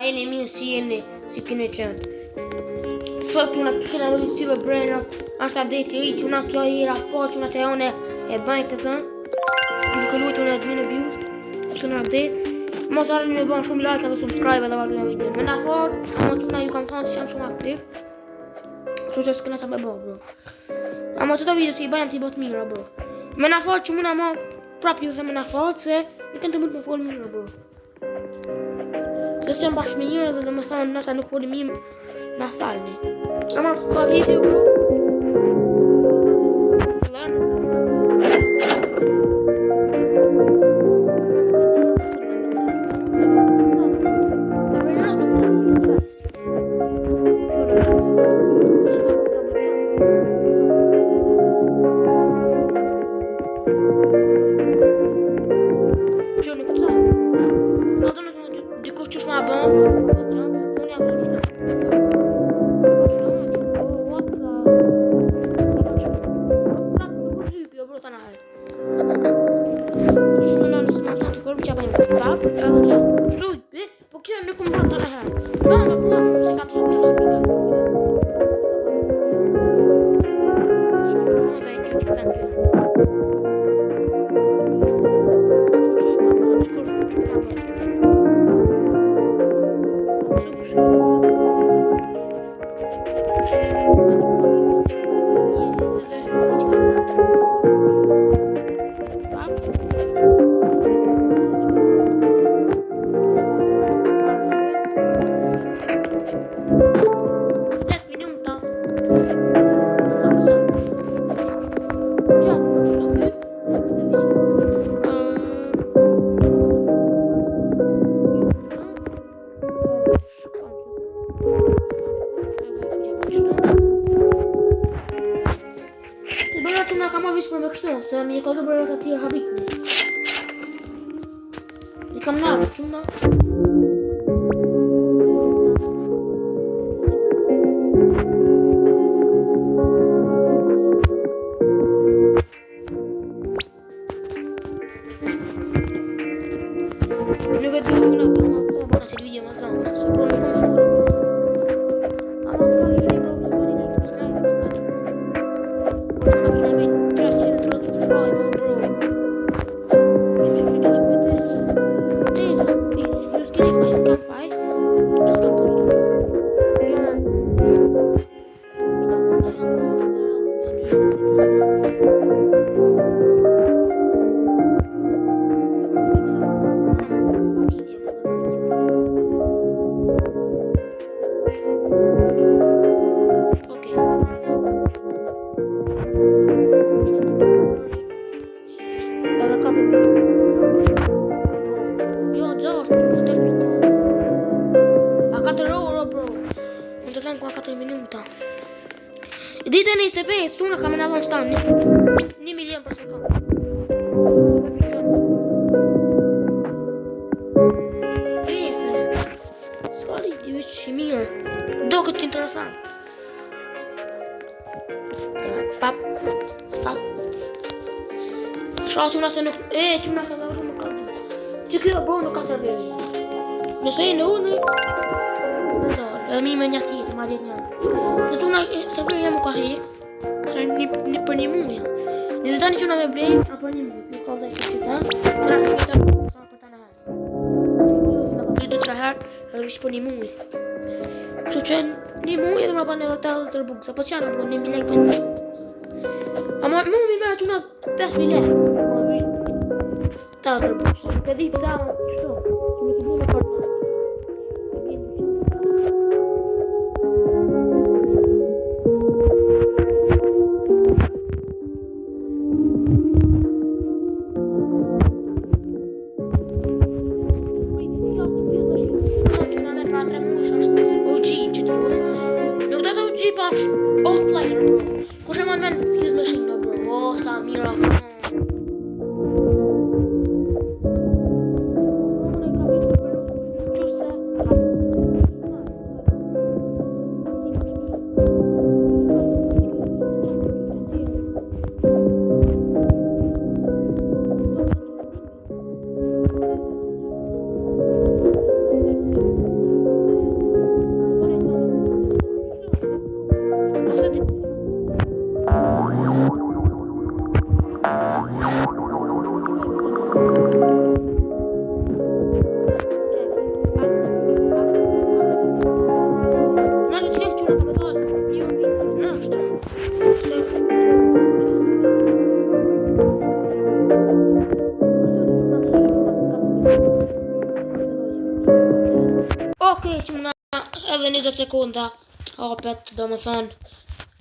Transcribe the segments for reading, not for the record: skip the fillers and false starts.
Jeni mirë si keni qenë. Sot që në kena vëllë stile brejnë, është update i ri që në kjo hira po që në që jone e bajnë të të duke luajtur në admin abuse që në update. Mos harroni me bën shumë like dhe subscribe edhe vazhdoni videon. Më na fort, ama që na ju kam thënë se jam shumë aktiv. Kështu që s'kena çfarë bëj bro. Ama çdo video si i bajmë ti bot mirë bro. Më na fort që muna më prap ju them më na fort se i kanë të mund me fol mirë bro. Se jam bashkë me njërë dhe më thonë nësa nuk foli mirë na falni. Ama s'ka video bro. Se mi e kalë bërë të tjerë habitni. I kam nërë, shumë në. Nuk e të një në të bëna si video më zonë, se pro në kam furë. Ama s'ka një video pro në bëni like, subscribe, të në kina me 300 subscribe, bro. Dite 25, unë kam në avon stanë 1 milion për sekund. S'ka rriti veç i mirë. Do këtë interesant. Pap. Shra që nga se nuk... që nga se nuk ka zë. Që kjo bro nuk ka serveri. Nëse e në unë... Edhe mi me një tjetë, ma djetë një. Se që nga serveri jam u ka hek. Se për një muja. Nëse tani që nga me blej, a për një muja. Nuk ka dhe që të tanë. Se nga se të për të në herë. Nga ka blej 2-3 herë, edhe vishë për një muja. Që që një muja dhe më rapan edhe të edhe të rëbuk. Se po që janë bro, 1.000 lek për një. Ama mu mi merë që nga 5.000 lek. Të edhe të rëbuk. Se për di pësa, qështu. Që me këtë një me kërë. Old player bro. Kush e man fuse machine bro. Oh, sa mira. Okej, çuna edhe 20 sekonda hapet, domethënë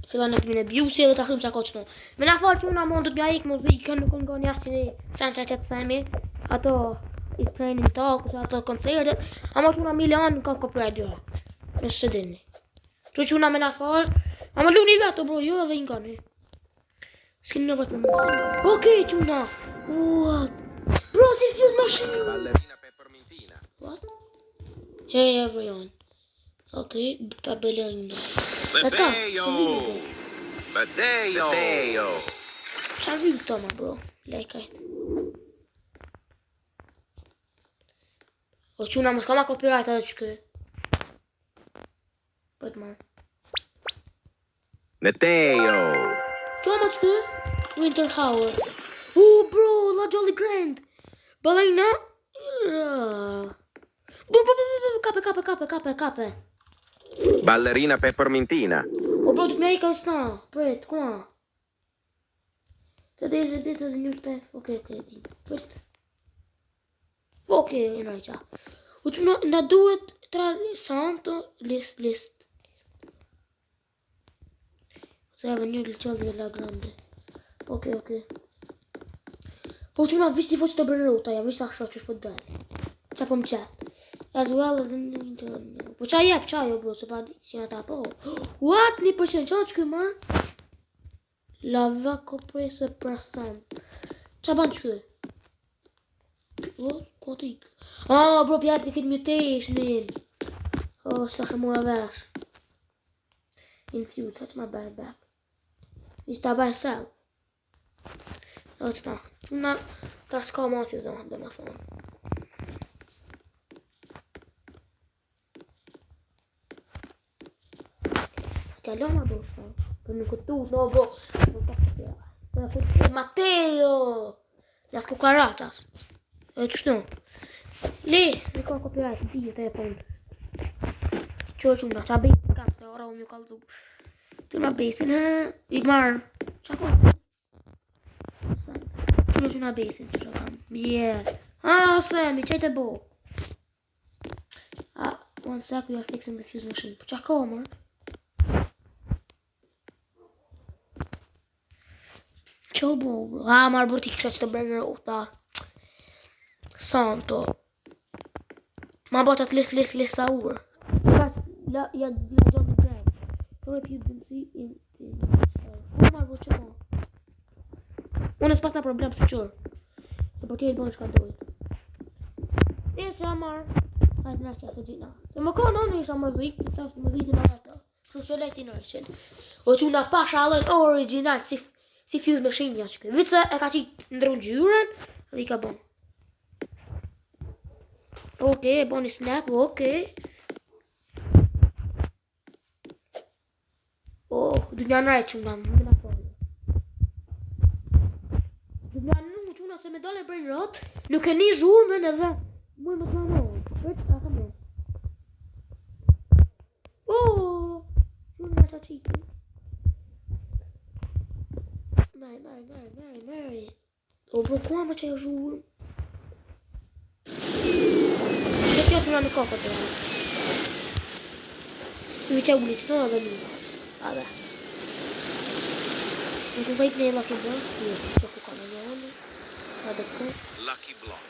fillan të minë bjusi edhe ta hym çka koçnu. Me na fal çuna mund të bja ik muzikën, nuk ngon jashtë sença që të themi. Ato i training talk, ato koncertet, ama çuna Milan ka copyright dyra. Nëse dini. Çuna me na fal, ama luni vetë bro, jo edhe ngani. S'keni nevojë për mua. Okej, çuna. What? Bro, si fuse machine. Ballerina peppermintina. What? Hey everyone. Okay, ballerina. Matteo! Ç'a vim këto ma bro? Lekaj. O çuna mos kama copyright edhe ç'ky. Bëjt ma. Matteo! Ç'a ma ç'ky? Winter Hour. Bro, la Jolly Grand. Ballerina. Kape. Ballerina peppermintina. Bro, du të me ikën s'na. Pret, kua? Today's the date as a new stuff. Okay. First. Okay, no qa. U që na duhet tra santo list. Se e një lëqalli la grande. Okay. Po që na vishti foqë të bërruta, ja vishta kësho që shpo të dalë. Qa po më qatë. As well as in internet. Po qa jep, qa jo bro, se pa di, si nga ta po. What? 1% qa që këmë? Lava compressor %. Qa ban që këmë? What? Ko të ikë? Bro, pjatë në këtë mutationin. S'ta shë vesh. Infuse, that's my bad back. Ishta bajnë sel. Edhe që ta. Qëna, ta s'ka ma si zonë, dhe me thonë. Calma, bro. Për nuk këtu, no, bro. Matteo! Las cucarachas. Qështu? Le ka copyright, di të e punë. Qërë qa besin kam, se ora unë ju kalzu. Të nga besin, ha? Igmar. Qa ka? Që nga besin, që kam. Yeah. Sam, qaj të bo. One sec, we are fixing the fuse machine. Po qa ka, man? Qo bo, bro? Marë bërë ti kisha që të bërë në rota. Santo. Ma bërë qatë list sa urë. Ja gjallë në grem. Sorry if you didn't see in... Marë bërë që ma. Unë s'pas na problem së qërë. Se për tjerë bërë shka dojtë. Se a marë. Hajtë në që se gjina. Se më ka në isha mëzik. Të tashtë mëzikin në ato. Shu lejti në rëshin. O që nga pasha alën original si fuse machine ja që këtë. Vitë e ka qitë ndru gjyren, dhe i ka bon. Okej, bon i snap, okej. Du një në rejtë që nga më nga fërë. Du një në që nga se me dole brejnë rot, nuk e një zhurmen edhe më më të në vetë ta ka me. Që nga qa qitë. Mary. Bro, kua më që e zhurë? Që kjo që nga në kokët e rejtë. Vi që ulit, në edhe një nështë. Adhe. Në të vejtë në e Lucky Block. Që ku ka në njërënë. Adhe ku. Lucky Block.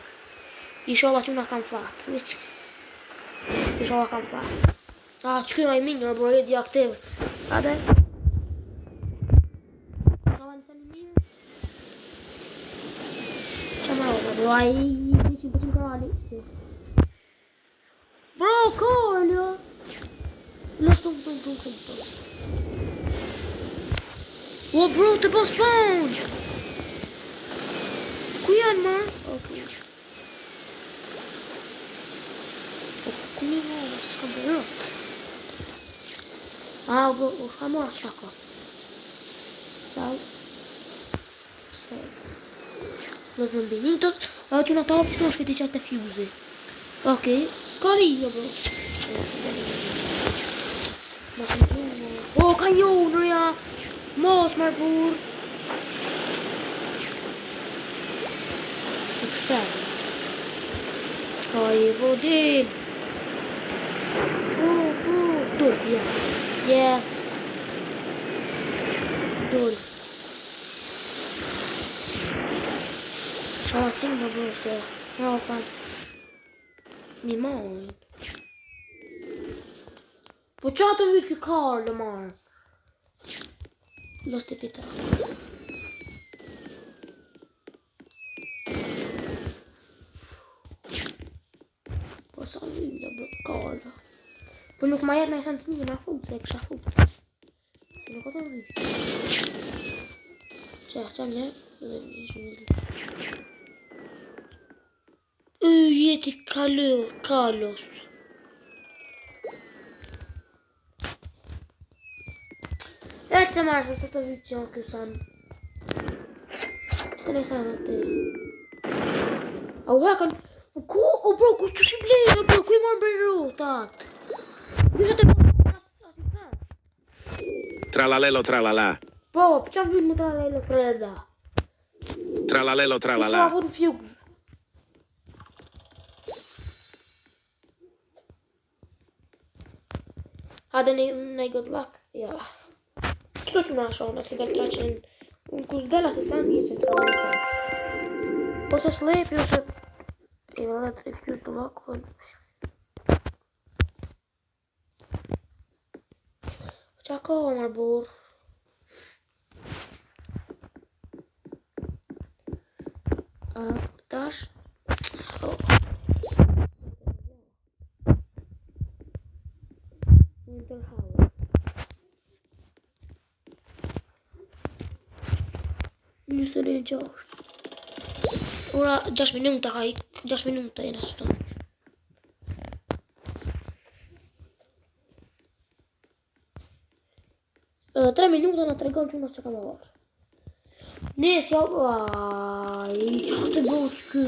I shola që nga kam fatë. I shola kam fatë. Që kjo nga i minjër, bro, e di aktiv. Adhe. Bro, ai dici un po' canali. Sì. Bro, colio. Lo sto. Oh, bro, te po spawn. Ku janë, ma? Okej. Ku mi valla, s'kam bërë. Bro, s'ka mora s'ka. Sal. Në të nëmbinitos, që në ta opë që në shketi qatë të fuse. Okej, s'ka rije, bro. Ka njonë, ja. Mos, marë bur. Kësë. Bro, din. Dol, yes. Yes. Dol. Ja, sim da bror. Ja, fan. Min man. Po qatë më ky Karl marr. Los të pita. Po sa lylla bro Karl. Po nuk ma jep në esan të një nga fut, se e kësha fut. Se nuk ato në që më jep, edhe më ishë më lylla. Jeti Carlos. E që marrë se të vytë që janë kësan. Që të ne sanë të... Au hakan... O bro, kush që shi blejnë, bro, ku i marrë bërë rotat? Një të bërë Tralalelo tralala. Po, për që vytë më tralalelo tralala? Tralalelo I tralala. fa vërë fjugë. Hade nej good luck, ja. Što ću našao, na slika tračen. Kus dela se sam nisam trebao nisam. Po se slepio se... I valjda te fjuz ovako. Čakao Omar Bor. Daš? Njësër e gjasht. Ora 10 minuta ka ik, 10 minuta jena së tonë. 3 minuta na tregon që që ka më varë. Nes, ja, aj, që të bëq kë?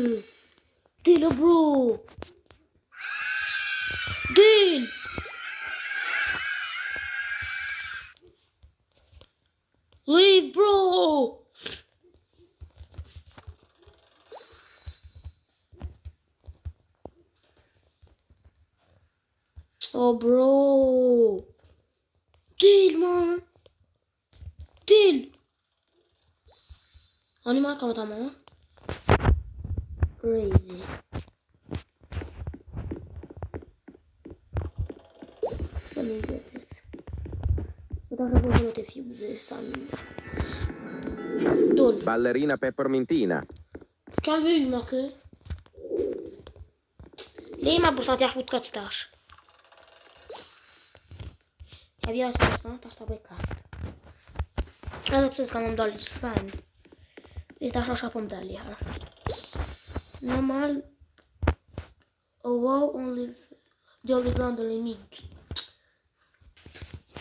Dile, bro! Dil! Leave, bro! Oh, bro! Dil, man! Dil! Animal ka më ta më? Crazy. Në më gjetit. Më ta shëpër të fjuzë, sa më. Dol. Ballerina peppermintina. Qa në vyjë, ma kë? Lejma për sa t'ja fut ka që tash. Ja vja së përsa, ta shta bëj kraft. Edhe pëse s'ka më mdalli që sanë. I ta shasha po mdalli herë. Normal. Oh wow, only Jolly Grandel i një.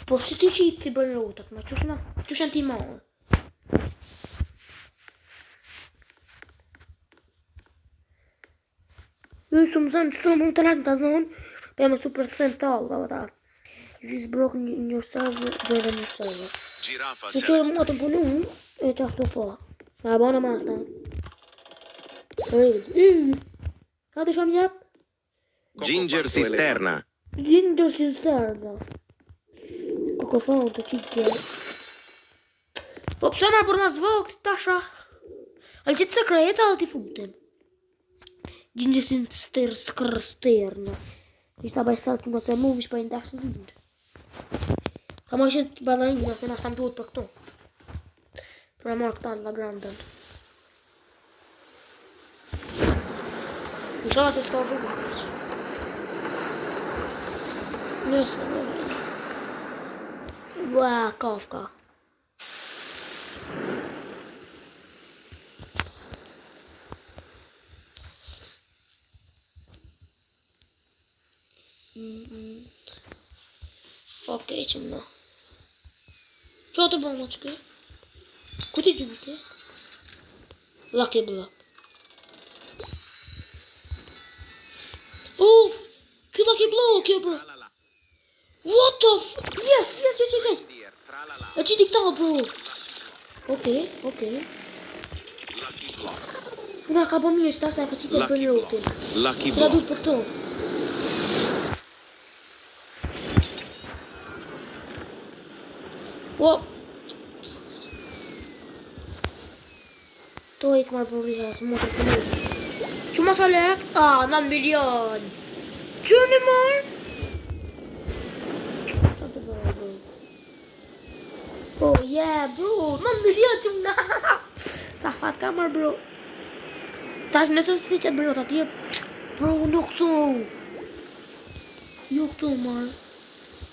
Po si ti që i të bërë rotat, ma që shën ti mahë? Ju së më zënë që të mund të lakë në të zonë, për e më super central, da vëta. If it's broken in your server, join the new server. Giraffa Se që më të punu, e që ashtu po. A bona ma ashtë. A të sham jep? Ginger cisterna. Ginger cisterna. Kokofon të qikje. Po pëse ma për ma zvok të tasha? Alë që të sekreta dhe t'i futim. Ginger cisterna. Ishta baj salë që nëse mu vish për index në vindë. Ka ma ishe të ballerina se nashtë am duhet për këto. Për e marrë këta në la grandën. Në shala se s'ka duhet. Nësë më duhet. Ua, kafka. Okej, që më. Qa të bëmë që këj? Ku ti gjubë ti? Lucky Block. Oh! Kjo Lucky Block, kjo bro! What the f... Yes! E që di këta bro! Okej. Quna ka bë mirë s'ta se e ka qitë e bërë rotin. Lucky Që la Block. duhet për këto. O! To ik marr për riha, së mos e të lejë. Që mos a lek? 9 milion. Që në marr? Oh yeah bro, 9 milion që më na. Sa fat ka marr bro. Tash nëse si që të bërë të tjerë. Bro, nuk këtu. Jo këtu marr.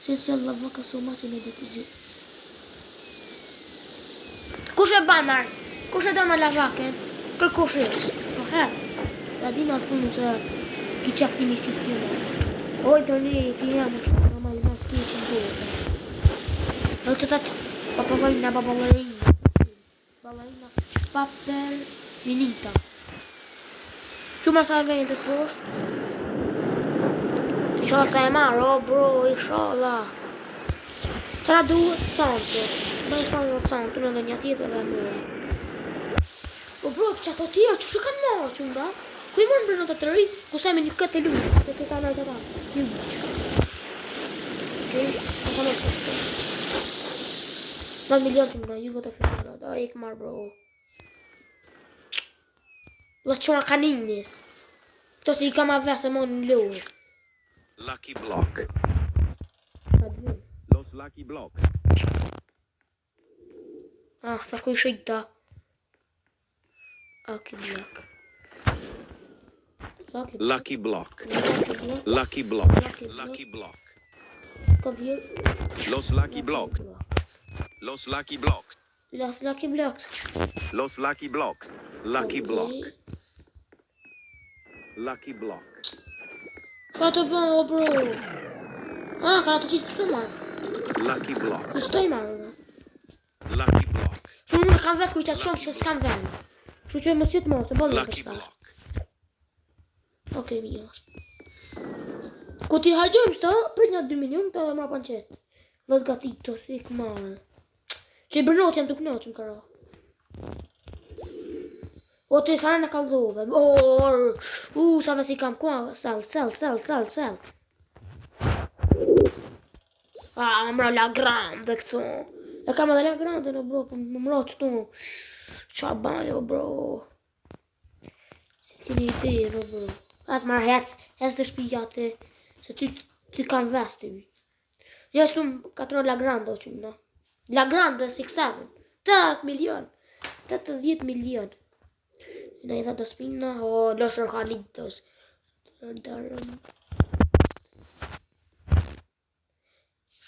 Se që Allah vaka so ma që në dhe të gjithë. Kush e ban marr? Kush e do me lavaken? Kërkush e? Po herë. Da di ma të punu se ki qaftimi që të tjene. Oj të një, ki jamë që të ma i ma të që të duhet. Dhe që ta që papavalina, babalina, papel, minita. Që ma sa vejnë të poshtë? Inshallah sa e marrë, oh bro, inshallah. Qëra duhet santë? Ma i s'panë në santë, në dhe një tjetë dhe mërë. O bro, që ato tja, që shë kanë marrë që nda? Ku i mërë në bërë të rëj, ku semi një këtë e lumë, se këta në të ta. Okej, në kanë është të 9 milion që më në, ju gëtë të fërë, da e këmë marrë bro. Lë që ma kaninjes. Këto si i kam a vese më në lëurë. Lucky Block. Los Lucky Blocks. Thash ku i shëjta. Lucky Block. Lucky Block. Lucky Block. Lucky Block. Kom hier. Los Lucky Blocks. Los Lucky Blocks. Los Lucky Blocks. Los Lucky Blocks. Lucky Block. Lucky Block. Qa të bën o bro? Ka të qitë kështu marrë. Lucky Block. Në stoj marrë. Lucky Block. Shumë më në kam vesë ku i qatë shumë se s'kam venë. Që që e më sytë marrë, se bëllë në Lucky përsta. Block. Okej, mi është. Ku ti hajgjojmë shto, për një 2 milion të edhe marrë panqetë. Dhe zgatit të si këmarë. Që i bërnot jam të kënot që më karo. O të sarë në kalzove. Sa vesi kam kua, sel. Mëra la grande këtu. E kam edhe la grande në bro, për më mëra qëtu. Qa bajo bro. Si një ide në bro. Atë marrë hec të shpijate. Se ty kam vesti. Jeshtu më 4 la grande o qëmë na. La grande 6-7. 8 milion. 80 milion. Në i dha do spina, o los rojalitos.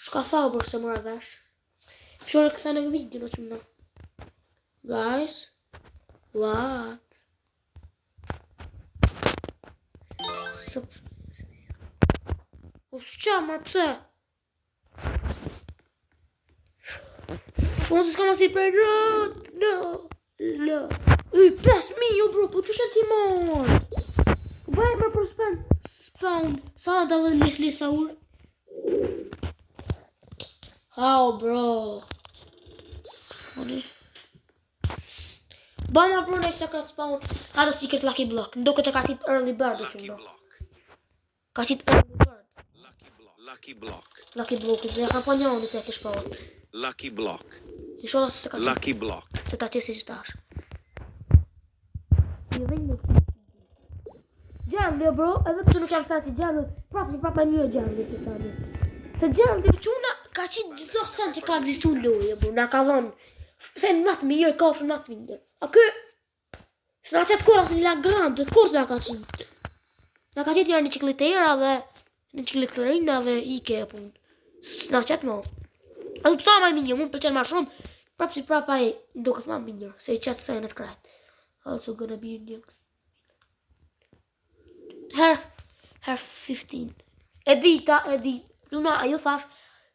Shka thau bërë se mëra vesh. Shore këtha në video në qëmë na. Guys. What? O s'qa marë pëse? O se s'ka ma si për rët. No. 5.000 bro, po që ti marë? Bëjë më për spawn. Sa da dhe lisa ur? Bro. Bëjë më bro në secret spawn. Hada secret lucky block. Ndo këtë ka qitë early bird. Lucky Block. Ka qitë early bird. Lucky Block. Lucky block. Dhe ka po njënë që e kish spawn. Lucky Block. I shola se ka qitë. Lucky Block. Se ta qesi që tash. Gjalli bro, edhe pëse nuk jam sa si gjalli, prapa një gjalli si sa një. Se gjalli quna ka qitë gjithdo sen që ka egzistu loje bro, na ka dhonë. Se në matë mirë, ka ofë në matë mirë. A kë? Se na qëtë kura se një la grande, kur se na ka qitë? Na ka qitë janë një qiklitera dhe një qikliterina dhe ike e punë. Se na qëtë mo. A du pësa ma minjë, mund pëlqen ma shumë, prapa e ndoket ma minjë, se i qëtë senet krajt. Also gonna be new. Her 15. Edita. Luna, a ju thash?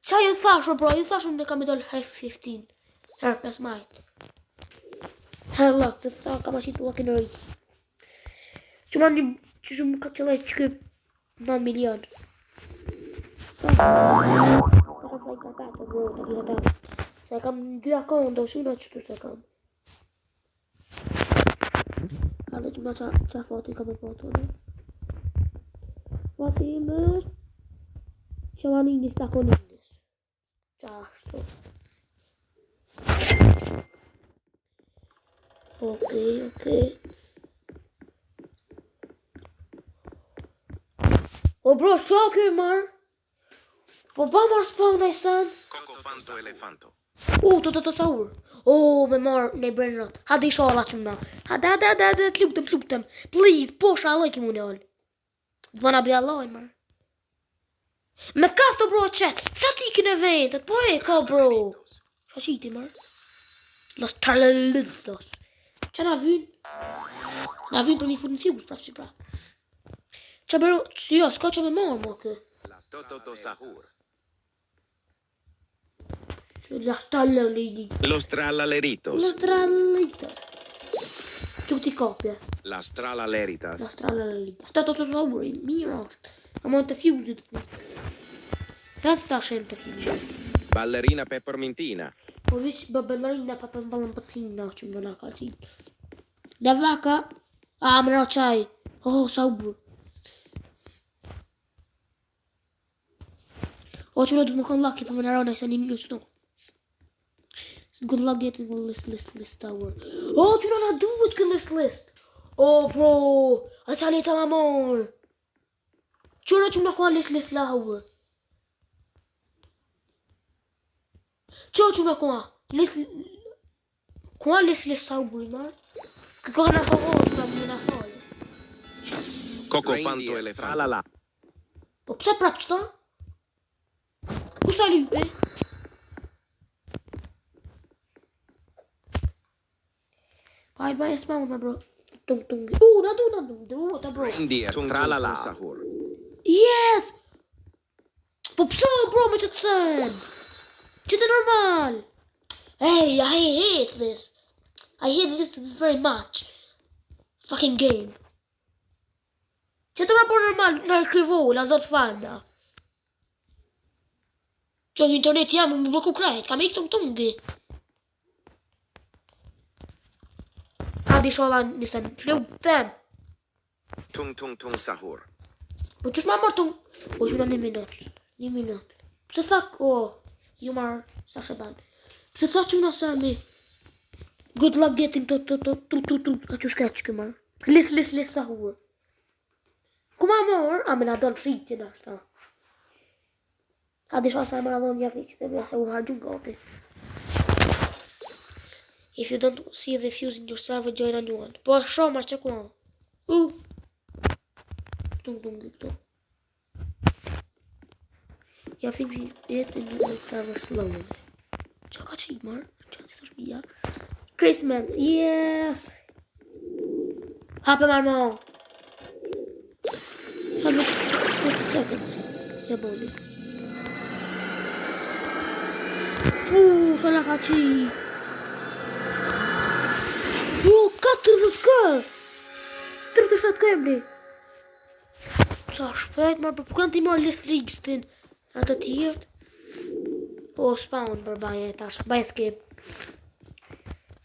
Qa ju thash, bro? Ju thash unë kam i dollë her 15. Her 5 maj. Her lëk, të tha kam ashtu lëk në rritë. Që ma një, që shumë ka qëllaj që këp 9 milion. Sa kam fajnë ka pete, bro, të kina ta. Se kam 2 akon, do shuna që tu se kam. Alle që ma qa foto i kam e foto, ne? Foto i mësh. Që ma njës tako njës. Qa ashtu. Okej. O bro, sa kjo marr? Po ba marr spawn dhe i sen? Cocofanto elefanto. Të saur. Me marr në brenrat. Hadi shala qëmna. Hadi, të luptem. Please, po shaloj ki mu në ol. Të bëna bi Allahin, marr. Me kasto bro qek. Sa ti kine ventet, po e ka bro. Sa qiti, marr. Los talalitos. Qa na vyn? Na vyn për mi fut në fjus, prap si pra. Qa bro, jo, s'ka që me marr, mo kë. Toto sahur. Los talalitos. Los tralaleritos. Los tralalitos. Quk ti kopje. Las tralaleritas. Los tralalitos. Sta të sauri, mirë është. A mund të fjusit. Sta shen të fjusit. Ballerina peppermintina. Po vish ballerina peppermintina që më nga ka qitë. La vaca. Më nga qaj. Saubur. Që në du të më kanë lucky për më në rana i se një minus no. Good luck getting the list tower. Që në duhet kë list. Bro. A tali ta ma marë. Që në kanë list tower. Që në kanë. Kanë list tower i marë. Kë në kanë më në falë. Cocofanto elefanto. Po pse prap qëta? Kush ta lype? Bye, spawn, bro. Tung. Na du, ta bro. Reindeer tralala sahur. Yes! Po pse, bro, me që të sen? Që të normal. Hey, I hate this. I hate this very much. Fucking game. Që të normal, në krivola, zot fanda. Që internet jam më bloku krajt, kam ik tungi. Hadi shola nisën lutem. Tung sahur. Po ç'është më mortung? Po që në një minut. Pse thak, ju marr sa shëban. Pse thak që në sami? Good luck getting to ka që shkreq këma. Lis sahur. Kuma mor, a me na donë shqitje në ashta. Hadi shola sa më radhon një vëqë dhe me se u hargjun gati. If you don't see the fuse in your server, join a new one. Po shumë që ku Tung këto. Ja think it in the server slowly. Qa ka qik marë? Qa të të shpija? Christmas, yes! Hape marmo! 30 seconds. Ja boli. Shalla ka qik! Bro, 40k! 37k emri! Qa shpejt marrë, për kanë ti marrë list rigstin atë tjertë? Po, spawn për baje e tash, baje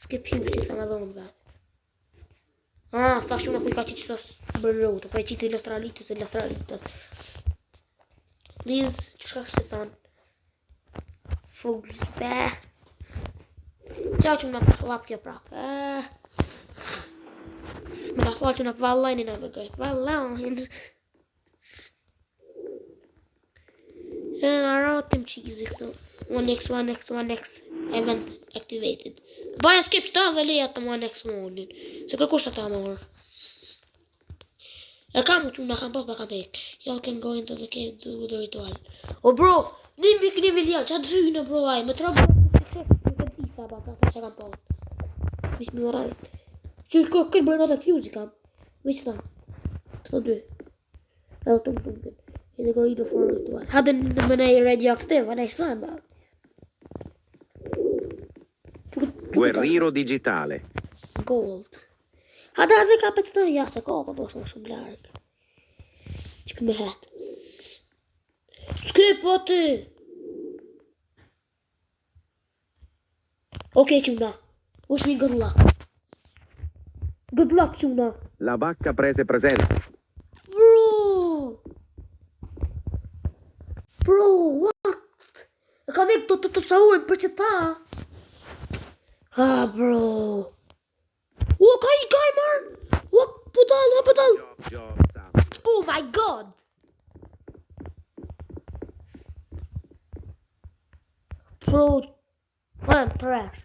skip huge, sa më dhonë vetë. Thash unë kuj ka qitë qëtas bërrota, pa e qitë illustralitas. Liz, që shka shtë thonë? Fugse. Qau që më në të lap kjo prapë. Me në falë që në pëvallajnë në bëgrejt. Vallajnë. Në ratim qizi këtu. 1x event activated. Baja skip qëta dhe leja të 1x modin. Se kërkush të ta morë. E kam që në kam pa kam ek. Y'all can go into the cave to do the ritual. Bro, një mbik një vilja, që atë vyjnë bro aj. Me tra bro, që të tisa ba, që kam pa. Vish mi oraj. Që këtë bërë në të fuse kam. Vish ta. Të dy. Edhe tung. Edhe corridor for ritual. Hadde në mënej radioaktiv, a nej sën ba. Guerriero digitale. Gold. Hadde kapet së të jasë, ka pa posë më shumë largë. Që këmë hetë. Skip o ty! Okej, quna. Wish me good luck. Good luck, quna. La vacca prese presente. Bro, what? E kam ik të saurin për që ta. Bro. Kai man! What? Pedal! Job, Sahu. Oh my god! Bro, man, trash.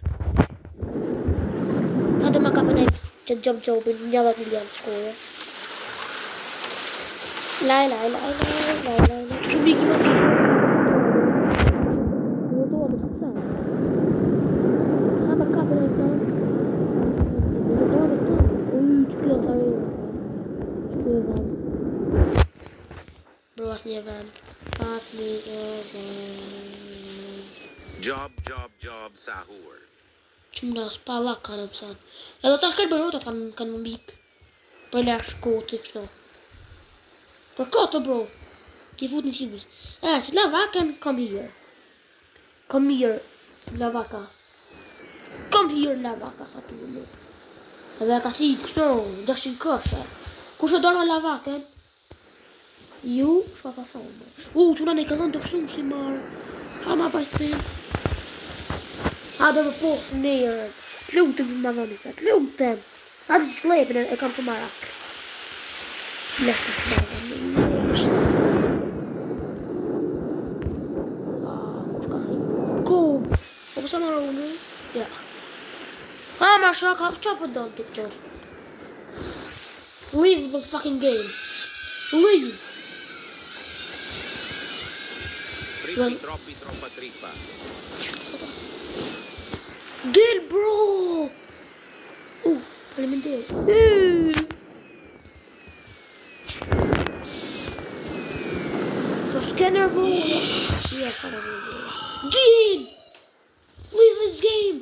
Hade man kapën e që jobbin 11 milion shkoje. Laj. Që biki më të do të sa. Hama kapën e sa. Që kjo të Bro, asnjë vend. Job, Sahur. Që më nësë pa lak kanë pësan. Edhe ta shkajt bërë otat kanë më mbik. Për le shkoti kështu. Për koto bro. Ti fut një qibus. Si lavaken, come here. Come here, lavaka. Come here, lavaka, sa tu më. Edhe ka si kështu, dëshin kështë. Kush e dorë lavaken? Ju, shka ka thonë. Quna ne ka thonë të kështu më si marë. Hama pa shpejnë. Hade më posë njerën. Lutëm më dhoni set, lutëm. Hade që shlepin e kam shumë marak. Leshtë të dhoni. Kom. O përsa marë unë? Ja. Ma shaka, qa për donë të këto? Leave the fucking game. Leave. Troppa trippa. Del bro! Faleminderit. The scanner bro. Yeah, Del! Leave this game!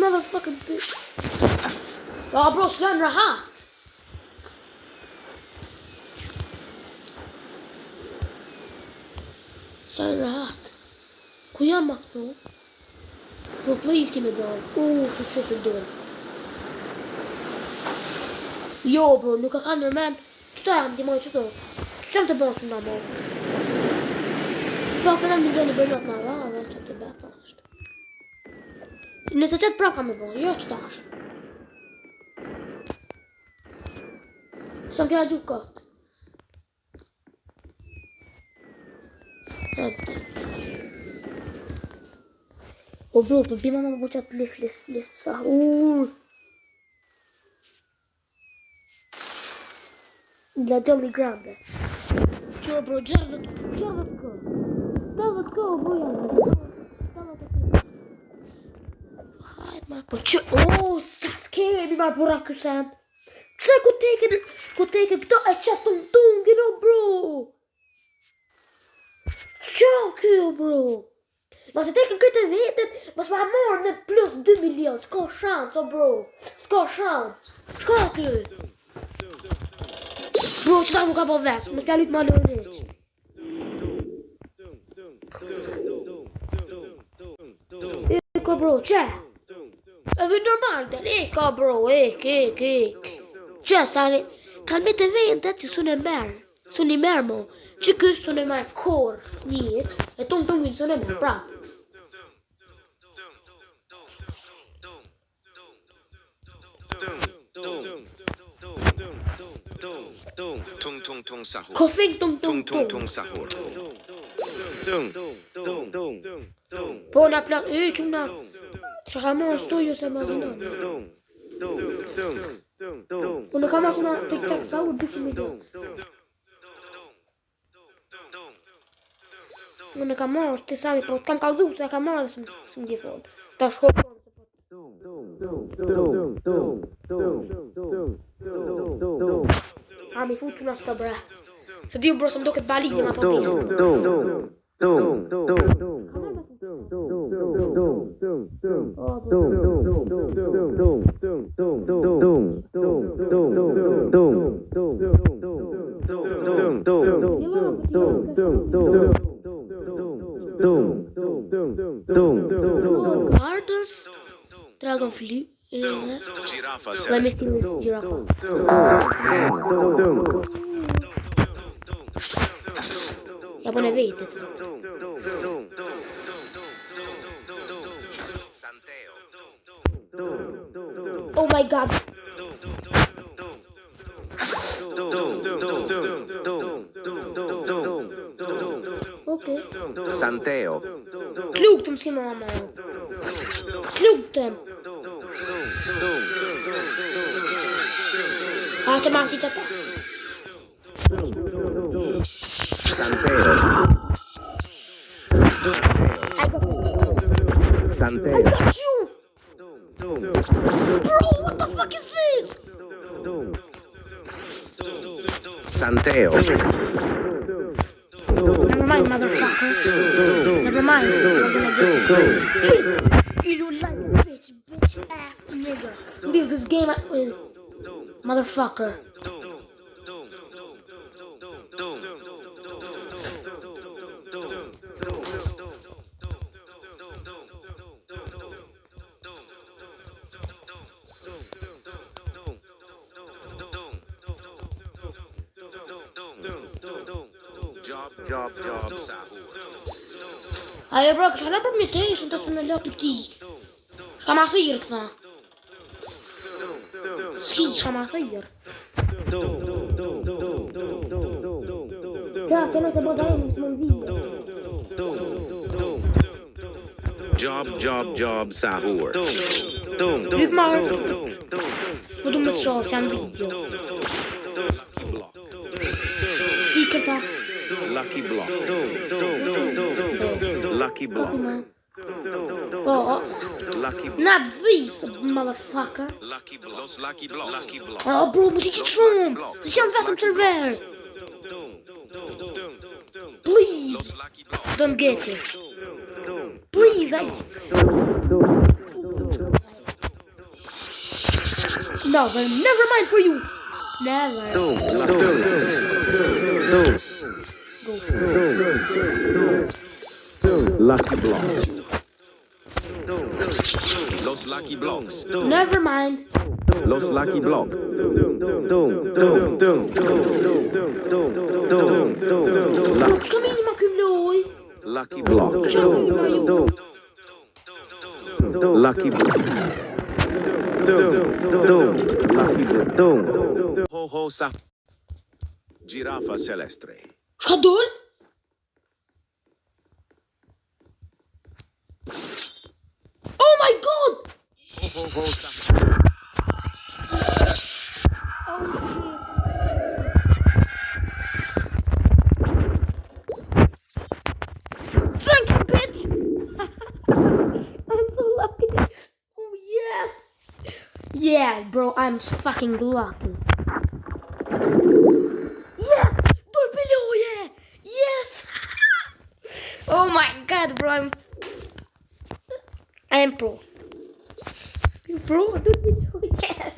Motherfucking bitch. Oh bro, slan rahat. Slan rahat. Ku jam ma këtu? Bro, please give me dog. Shit dog. Jo, bro, nuk ka kanë nërmen. Qëto jam, ti moj qëto. Qëmë të bënë që nga mo? Po, këna më gjeni bërnat nga dhe që të beta është. Nëse qëtë pra ka me bënë, jo qëta është. Sëm kjera gjukë këtë. O bro, për bima më më qatë list sa. La Jolly Grande. Qo bro, gjerdët ko. Davët ko, bro, janë. Hajt ma, po që, s'qa s'kemi ma bura kësen. Pse ku teke këto e qatë tungin, o bro. Qa kjo, bro. Ma se teke këtë vetet, mas ma morë në plus 2 milion. S'ka shans, o bro. S'ka shans. Shka kjo. Bro, që ta mu ka po vesë, më s'ka lutë ma lërëq. Eko bro, që? E vë normal del, eko bro, ek. Që, sa ne, kanë me të vendet që sunë e merë. Sunë i merë mo. Që kështë sunë e merë korë, një, e tungin sunë e merë, prapë. Tung sahur. Kofing tung sahur. Po na plak, quna. Që ka marrë studio se ma zinon. Unë ka marrë quna tic-tac sahur 200 milion. Unë ka marrë të sami, po të kam kalzu se ka marrë dhe së më gjifon. Ta shkoj. Mi fut quna s'ta bre. Se di bro, se më do këtë baligje ma po pishë. Garden, Dragonfly. Let me see this giraffe. Ja po ne vetet. Oh my god. Okej. Santeo. Klokt om sin mamma. Klokt. Automatiskt att Santeo. Santeo. I got you! Bro, what the fuck is this? Santeo. Never mind, motherfucker. Never mind. We're gonna get you. You like bitch ass nigga. Leave this game with motherfucker. Job, Sahur. Ajo bro, kësha në përmjeteshën të në lëpi ti. Shka ma thirë këta. Ski, shka ma thirë. Ja, që në të bëda e mësë më vijë. Job, Sahur. Lyk marë. Së du më të shohë, që janë video. Si këta. Lucky block. Lucky block. Oh, Lucky block. not this, motherfucker. Lucky block. Lucky block. Lucky block. Oh, bro, më që që shumë. Se që jam vetëm server. Please, don't get it. Please, No, but never mind for you. Never. Lucky blocks. Los lucky blocks. Never mind. Los lucky blocks. Shka minima këlloj. Lucky blocks. Shka minima ju. Lucky blocks. Ho sa. Girafa celestre. Shka dol? Oh my god! Ho sa. Oh shit. Thank you, bitch! I'm so lucky. Oh yes! Yeah, bro, I'm fucking lucky. Yes! Dol below, yeah! Yes! Oh my god, bro, I'm pro. Bro, dol below, yeah!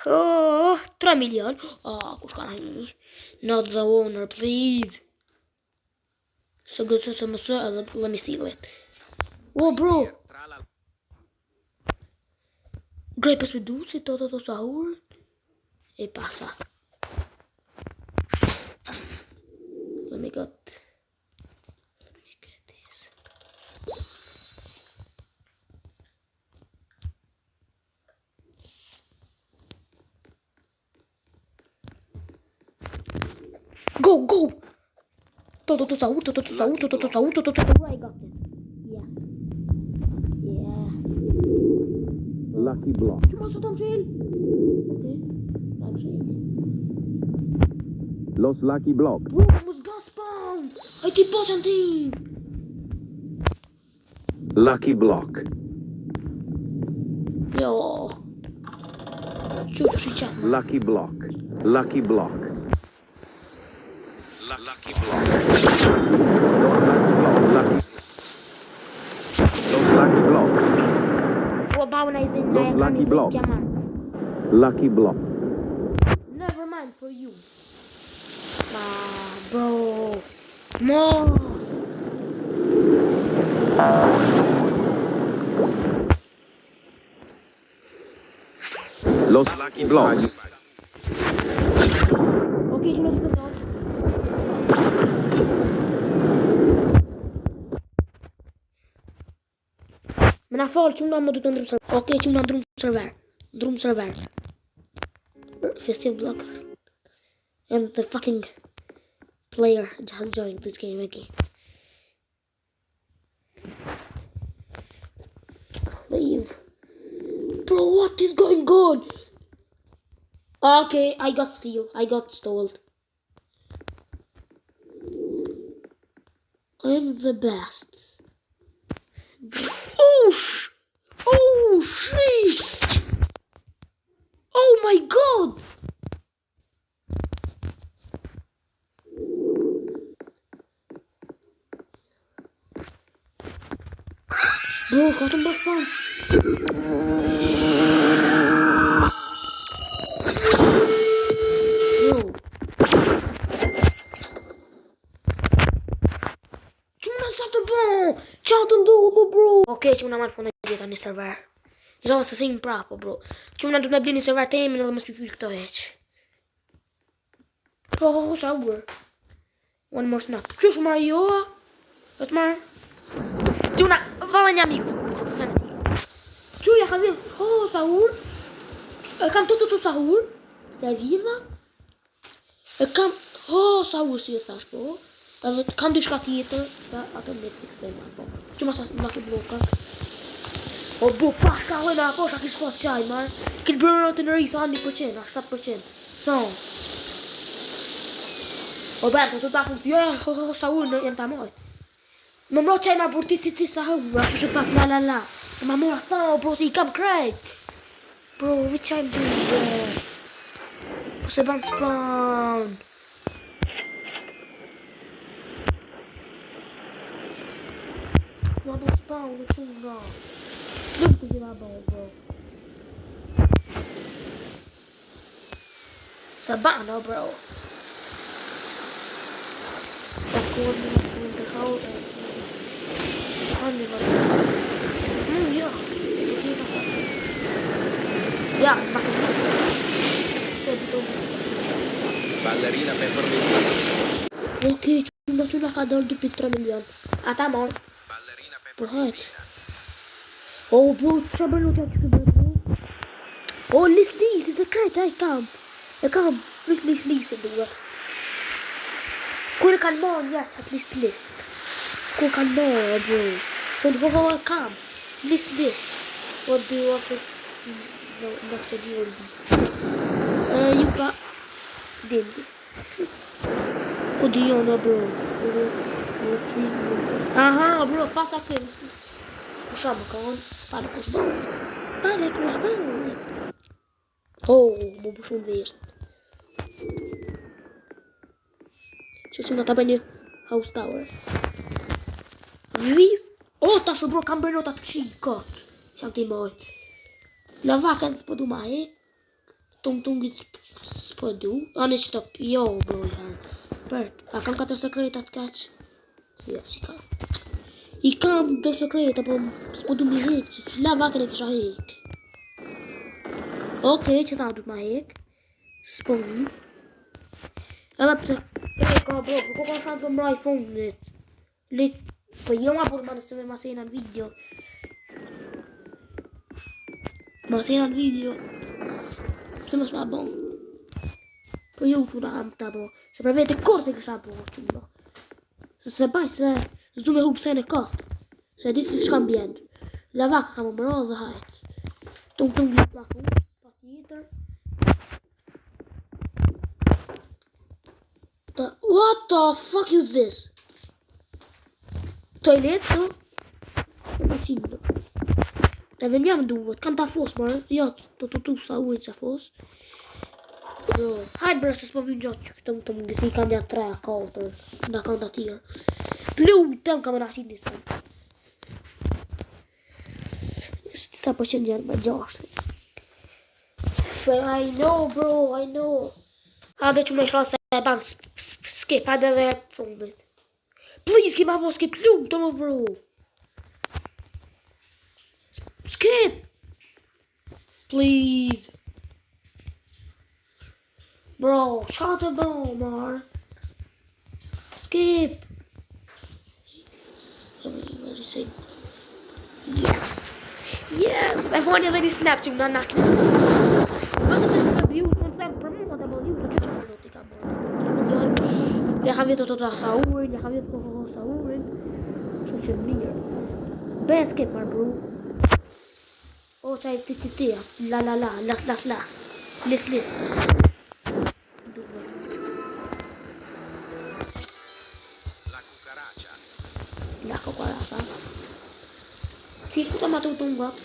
Oh, 3 million. Oh, kush ka një? Not the owner, please. So good, so much. Let me steal it. Whoa, bro. Grapes with dulce, todo Sahur. E pasa. Let me get this. Go, go! Todo Sahur, todo Sahur, todo Sahur, todo Sahur. I got it. Yeah. Yeah. Lucky block. Që mos të më shil? Okej, ta më shil. Los lucky blocks. Bro, mos ga spawn! Ai ti posen ti! Lucky block. Jo. Që të shi qatë. Lucky block. Lucky block. Lucky block. Los lucky blocks. Po bau na izin Los lucky blocks. Lucky block. Never mind for you. Bro. No. Los lucky blocks. Okej, që në të përdo. Më na falë që më du të ndrymë server. Okej, që më na ndrymë server. Drum server. Festive blocker. And the fucking player has joined this game again. Leave. Bro, what is going on? Okay, I got stole. I'm the best. Oh shit! Oh my god! Bro, got him both points. Bro. Çuna satte bro. Çatın dolu bro. Okej, çuna mal fona dieta në server. Jo, se sim prapo bro. Çuna do të blini server temin edhe mos pyet këto hiç. Oh, sour. One more snap. Çush Mario. Vet mar. Çuna, valla një amigo. Çuja ka vjen. Oh, sour. E kam tu sour. Se viva. E kam sour si e thash po. Edhe kam diçka tjetër, sa ato me fiksema po. Çuma sa Lucky Blocker. O bu pashka hojna po sa kish pas çaj mar. Kil bërë të në risa 100%, 7%. Son. O bërë, të ta fund, jo, sa unë jam ta moj. Më mro qaj ma burti ti sa hëvra, që shë pak la. Ma mora ta, bro, si I kam krejt. Bro, vi qaj më bërë. Po se ban spawn. Ma ban spawn, në qumë nga. Nuk të gjira bro. Se ban, bro. Akkordet måste man inte ha det. Han är bara... ja. Ja, bara... Ballerina peppermint. Okej, cuma ka dal 2.3 milion. Ata mor. Ballerina Bro, peppermint. oh bro, sabar lu tak bro. Oh, listen, it's a crate, I come. Listen, bro. Kur kan bon, yes, at least list. Kur kan bon, bro. So the whole come. This. What do you offer? No, not so deal. You got din. What do you know, bro? Let's see. Aha, bro, passa aqui. Chama, calma. Para com os baús. Oh, vou puxar verde. Që nga ta bëj një house tower. Oh, tash bro, kam bërë notat këqij, kot. Qam t'i moj. Lavaken s'po du ma hek. Tungit s'po du. Ani stop, jo bro, Bert, a kam 4 sekretat kaq? Jo, si kam. I kam 2 sekreta, po s'po du mi hek, që lavaken e kisha hek. Okej, që ta du ma hek. S'po du. Edhe pse ka bro, po ka shansë për mraj fundit. Po jo ma për nëse me masena në video. Masena në video. Pse mos ma bon. Po jo që da am ta bo. Se për vete kur se kësha bo që më. Se baj se s'du me hub sene ka. Se di si shkam bjend. Lavaka ka më mëro dhe hajt. Tung vit la hu. Pa tjetër. What the fuck is this? Toilet, no? Macino. Edhe njëm duhet, kanë ta fos, mërë. Jo, të sa ujnë që fos. Hajtë bërë, se s'po vynë gjatë që këtëm të mëngë, si kanë gjatë 3, 4, nga kanë të tjera. Plu, tëm ka më nashin njësë. Sa po qënë njërë me 6. I know, bro, I know. Hade që me shla se e ban skip, hade dhe fundit. Please, give me skip, look, don't bro. Skip! Please. Bro, shot the bomb, man. Skip. Everybody say yes. Yes! E voni edhe një snap që më nakni. Nëse të në view, të më për mu, të më view, të që minuti ka bërë. Ja kam vjetë të Saurin, ja kam vjetë të Saurin. Shumë që mirë. Bëja skip marë bro. O, qaj ti, la, las. Lis. La cucaracha. Sì, tutto ma tutto un gat.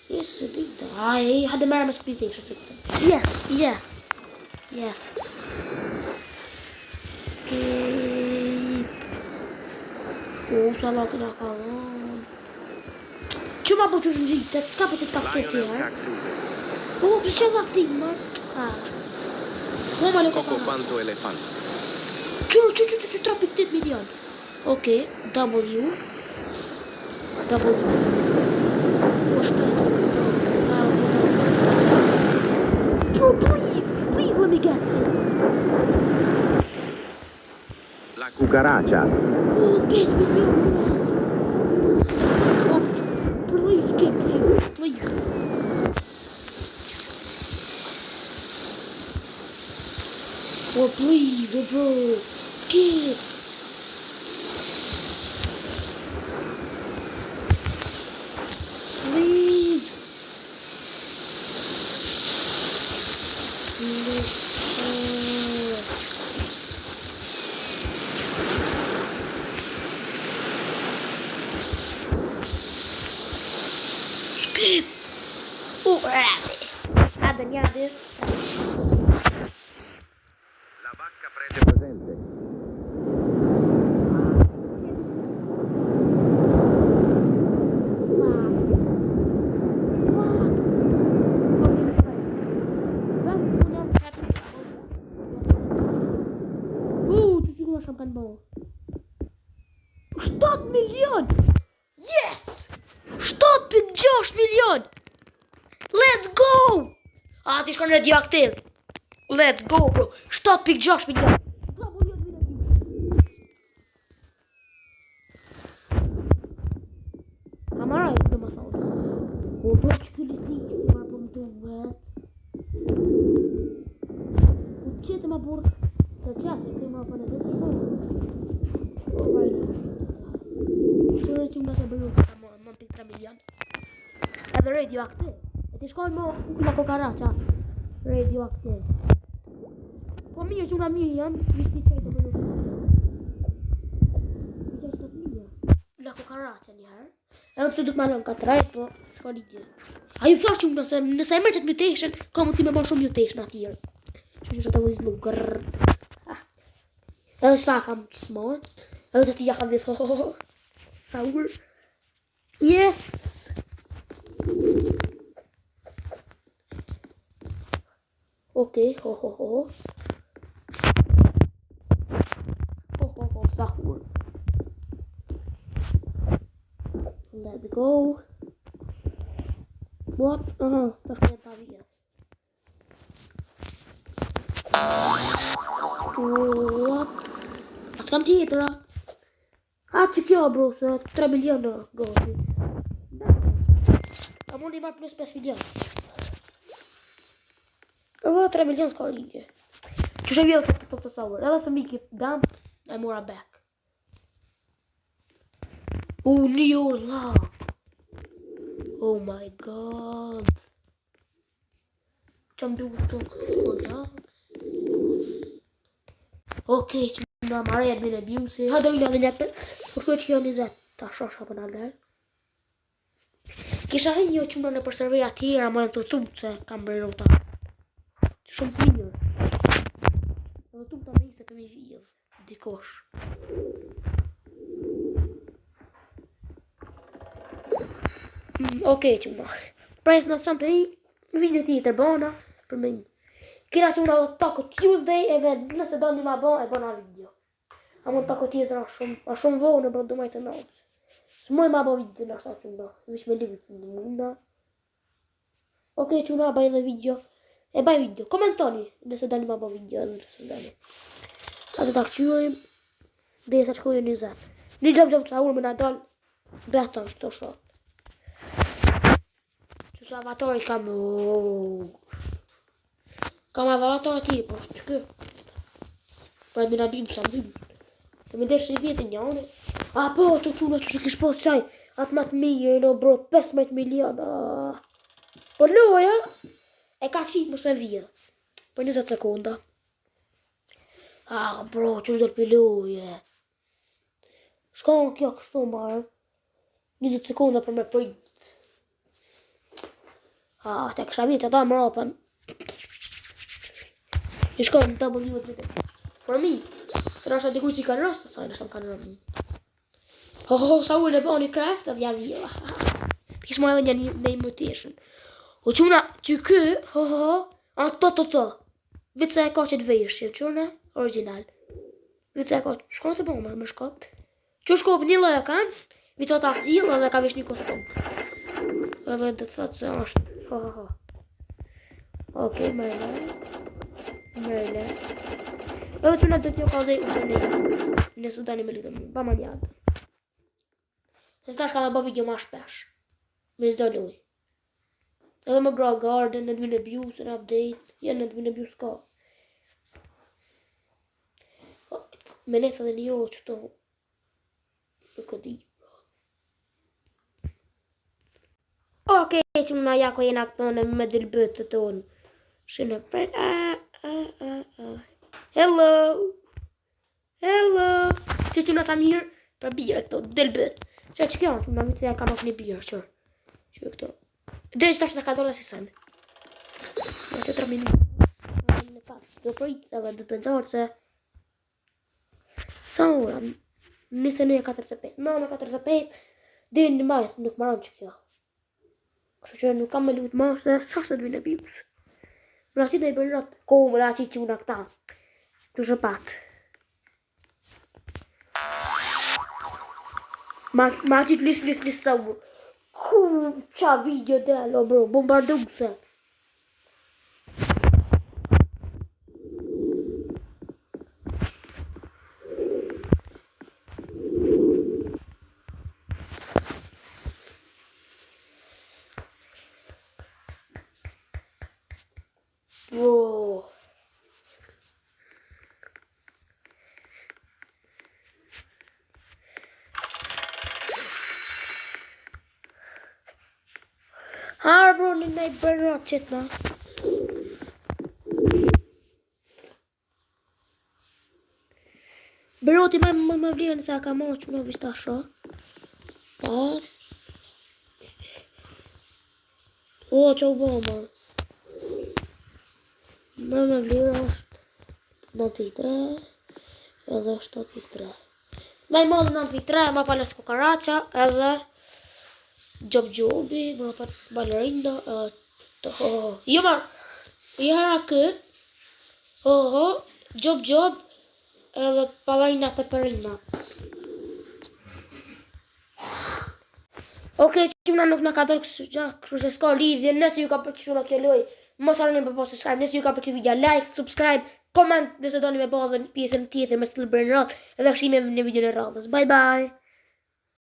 Yes, dita. Ai, hade mer med splitting så tyckte. Yes. Skip. Oh, salat da kalan. Çuma bu çocuğun gitti. Kapıcı taktı ya. Oh, bir şey vakti var. Ha. Come le Cocofanto elefante. Çu trapik tet milyon. Okay, W. Oh, please let me get it. La cucaracha. Oh, 5 milyon. Oh, please get it, please. Oh, please, bro. Skip. Please. Skip. Oh, nada. La vacca prese presente. Champagne bom. 7 miljon! Yes! 7,6 miljon! Let's go! Ah, ti shkon radioaktiv. Let's go, bro. 7,6 miljon. I'm alright, do my phone. O, bro, që ky listik si ma për më të uvet. O, qëtë ma burë. Se qatë, këj ma për në dhe të shkojnë. Alright. Sure që më nëse bërru ka më 9,3 milion. Edhe radioaktiv. E ti shkojnë më la cucaracha. Radioaktiv. Po mirë që una mirë janë, vishti qaj të bërru. I qaj të mirë. La cucaracha njëherë. Edhe pëse duk ma lënë ka trajt, po s'ka ligje. A ju flash që nëse e mërë qëtë mutation, ka më ti me marrë shumë mutation atyre. Që të vëzlu grrrr. Edhe s'ta kam s'mon. Edhe që ti ja kam vithë. Saur. Yes! Okay, ho. Saur. Let's go. What? Ta shkën ta vija. What? As kam tjetëra. Që kjo bro, se 3 milion në goti. A mundi marrë plus 5 milion. Edhe 3 milion s'ka ligje. Që shë vjetë të Sauer. Edhe se miki dam, e mora back. Një orë la. Oh my god. Që më duke të s'kolla. Okej, që më marrë e dhine bjusi. Ha do i në dhe por kjo që jo 20. Ta shosha për në gërë. Kisha një që më në për serveja tjera, më në të tumë se kam bërë ta. Shumë mirë. Dhe tumë të me se këmi vijë. Dikosh. Okej që më. Prajës në samë të i, video ti i tërbona, për me një. Kira që më në Taco Tuesday, edhe nëse do një ma bon, e bona video. A mund Taco Tuesday a shumë vohë në bërë dumaj të nëpës. Së mëj ma bo video në ashta që më, vish me libit në munda. Okej që më baj dhe video. E baj video, komentoni nëse do një ma bo video edhe nëse do një. A të takqyrim, dhe sa qkojë 20. Një gjop të saur më në dalë, beton shto shot. Që avatar kam... Kam avatar ti, po që kë? Pra në nabim sa më dhym. Se me desh një vjetë njëne. A po, të quna që kish po qaj. Atë më të mirë, no bro, 15 milion. Po loja, e ka qitë mos me vijë. Për 20 sekonda. Bro, që do të piloje. Shka në kjo kështu marë. 20 sekonda për me prit. Te kësha vjetë ata më rapën. I shka në të bëllivët në të. Për mi, se nështë dikuj që i kanë rëstë, sa i nështë kanë rëmë. Sa u në bëni craft, dhe ja vila. Kishë më edhe një mutation. O quna, që kë, to. Vitë se e ka që të vejshë, qënë, original. Vitë se e ka, shko në të bëmë, më shkop. Që shkop një lojë kanë, vitë të asilë, edhe ka vesh një kostum. Edhe dhe të thotë se është, Okej, mërële. Edhe quna dhe t'jo ka dhe u të nejë. Nësë të një me lidhëm, pa ma njadë. Se stash ka dhe bë video ma shpesh. Me zdo loj. Edhe më gra garden, në dhvin e abuse, në update. Në dhvin e abuse ka. Me nesë edhe një që to. Nuk e di. Okej, që më na jako jena këtone me dilbët të tonë. Shënë për... Hello. Që që nësa mirë për bire këto, dilbët. Që kjo, që më vitë se kam ok një bire, qërë. Që këto. Dhe që ta që në ka dola si sënë. Në që 3 minutë. Do përit edhe do të pensor se... Sa ora? 21:45. 9:45. Dhe në majtë nuk maron që kjo. Kështë që nuk kam me lutë ma se sa shtë të dhvin e bibës. Më nështë të i bërë rëtë kohë më da që që una këta. Që shë pak. Ma qitë lis sa u. Ku qa video dello bro, bombardu se. Wow. Bro, në i bërë atë qëtë na. Bro, ti më vlerën se a ka marrë që më vista shë. Që u bëma. Më vlerën është 9.3 edhe 7.3. Në i modë 9.3, më palës kukaracha edhe Jobi, më pat balerina, jo marë, i hera kë, Job, edhe balerina peperina. Okej, që mëna nuk në ka dërë kështë që s'ka lidhje, nëse ju ka përqyru në kjo loj, mos arroni me po subscribe, nëse ju ka përqyru video, like, subscribe, comment, nëse do një me po dhe pjesën tjetër me still bërë në radhë, edhe shime në video në radhës. Bye bye!